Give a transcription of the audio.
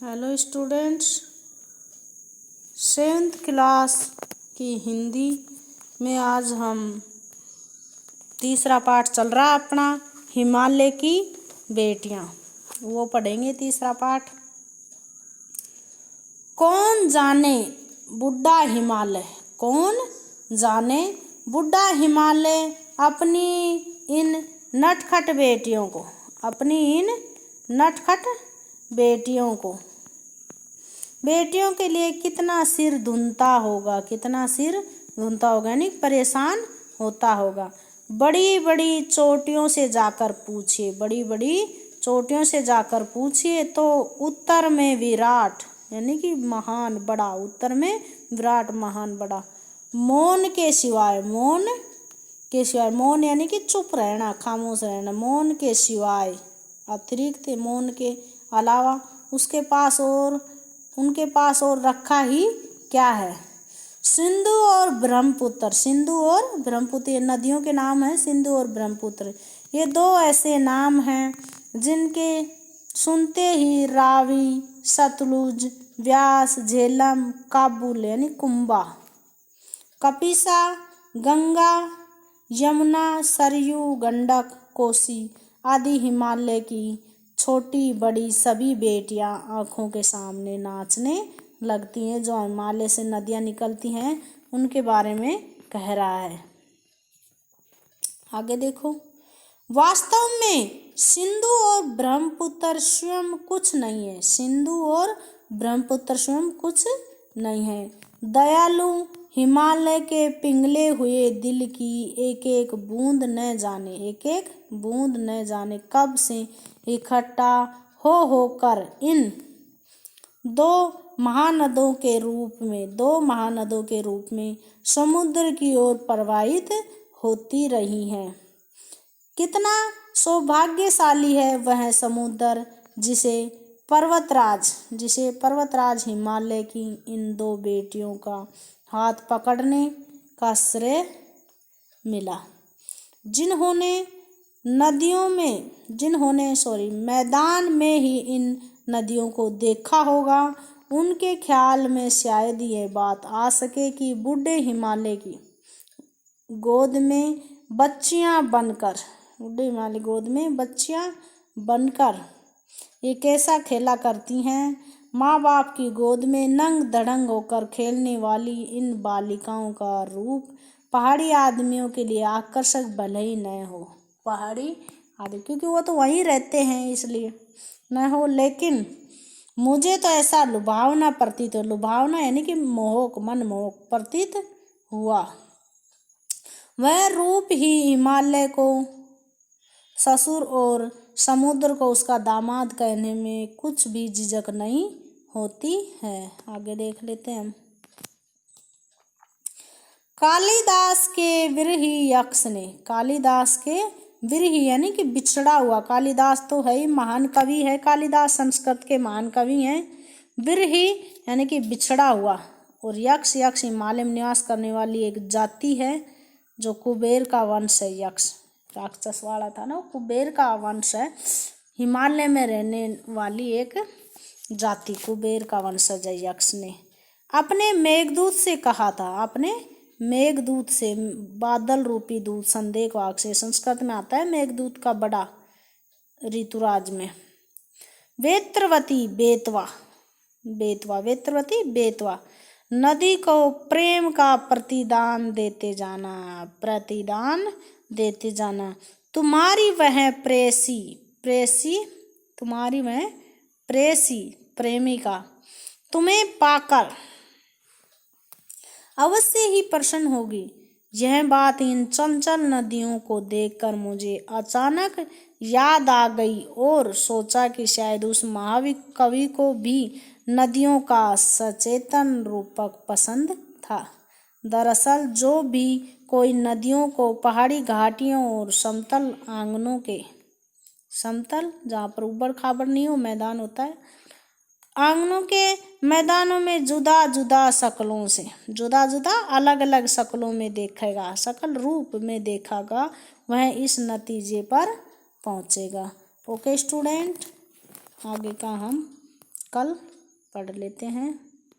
Hello students, 7th class की हिंदी में आज हम तीसरा पाठ चल रहा है अपना हिमालय की बेटियां। वो पढ़ेंगे तीसरा पाठ। कौन जाने बुढ़ा हिमालय, कौन जाने बुढ़ा हिमालय अपनी इन नटखट बेटियों को, अपनी इन नटखट बेटियों के लिए कितना सिर धुनता होगा, कितना सिर धुनता होगा यानी परेशान होता होगा। बड़ी बड़ी चोटियों से जाकर पूछिए, बड़ी बड़ी चोटियों से जाकर पूछिए तो उत्तर में विराट यानी कि महान बड़ा, उत्तर में विराट महान बड़ा। मौन के सिवाय, मौन के सिवाय, मौन यानी कि चुप रहना, खामोश रहना। मौन के सिवाय अतिरिक्त, मौन के अलावा उसके पास और उनके पास और रखा ही क्या है। सिंधु और ब्रह्मपुत्र, सिंधु और ब्रह्मपुत्र ये नदियों के नाम हैं। सिंधु और ब्रह्मपुत्र ये दो ऐसे नाम हैं जिनके सुनते ही रावी, सतलुज, व्यास, झेलम, काबुल यानी कुंभा, कपिसा, गंगा, यमुना, सरयू, गंडक, कोसी आदि हिमालय की छोटी बड़ी सभी बेटियां आंखों के सामने नाचने लगती हैं। जो हिमालय से नदियां निकलती हैं उनके बारे में कह रहा है। आगे देखो, वास्तव में सिंधु और ब्रह्मपुत्र स्वयं कुछ नहीं है, सिंधु और ब्रह्मपुत्र स्वयं कुछ नहीं है। दयालु हिमालय के पिघले हुए दिल की एक एक बूंद न जाने, एक एक बूंद न जाने कब से इकट्ठा होकर इन दो महानदों के रूप में समुद्र की ओर प्रवाहित होती रही हैं। कितना सौभाग्यशाली है वह समुद्र जिसे पर्वतराज हिमालय की इन दो बेटियों का हाथ पकड़ने का श्रेय मिला, जिन्होंने मैदान में ही इन नदियों को देखा होगा। उनके ख्याल में शायद ये बात आ सके कि बूढ़े हिमालय की गोद में बच्चियां बनकर ये कैसा खेला करती हैं। माँ बाप की गोद में नंग धड़ंग होकर खेलने वाली इन बालिकाओं का रूप पहाड़ी आदमियों के लिए आकर्षक भले ही न हो, पहाड़ी आदमी क्योंकि वो तो वहीं रहते हैं इसलिए न हो, लेकिन मुझे तो ऐसा लुभावना प्रतीत हो, लुभावना यानी कि मनमोहक प्रतीत हुआ। वह रूप ही हिमालय को ससुर और समुद्र को उसका दामाद कहने में कुछ भी झिझक नहीं होती है। आगे देख लेते हैं। कालिदास के विरही यक्ष ने, कालिदास के विरही यानी कि बिछड़ा हुआ, कालिदास तो है ही महान कवि है, कालिदास संस्कृत के महान कवि हैं। विरही यानी कि बिछड़ा हुआ, और यक्ष हिमालय में निवास करने वाली एक जाति है जो कुबेर का वंश है। यक्ष राक्षस वाला था ना, कुबेर का वंश है। हिमालय में रहने वाली एक जाति कुबेर का वंशज है। यक्ष ने अपने मेघदूत से कहा था, अपने मेघदूत से, बादल रूपी दूत संदेह वाक से, संस्कृत में आता है मेघदूत का बड़ा ऋतुराज में। वेत्रवती बेतवा नदी को प्रेम का प्रतिदान देते जाना। तुम्हारी वह प्रेसी प्रेमिका तुम्हें पाकर अवश्य ही प्रसन्न होगी। यह बात इन चंचल नदियों को देखकर मुझे अचानक याद आ गई और सोचा कि शायद उस महान कवि को भी नदियों का सचेतन रूपक पसंद था। दरअसल जो भी कोई नदियों को पहाड़ी घाटियों और समतल आंगनों के, समतल जहाँ पर ऊबड़ खाबड़ नहीं हो मैदान होता है, आंगनों के मैदानों में जुदा जुदा अलग अलग शक्लों में देखेगा, शकल रूप में देखेगा, वह इस नतीजे पर पहुँचेगा। ओके स्टूडेंट, आगे का हम कल पढ़ लेते हैं।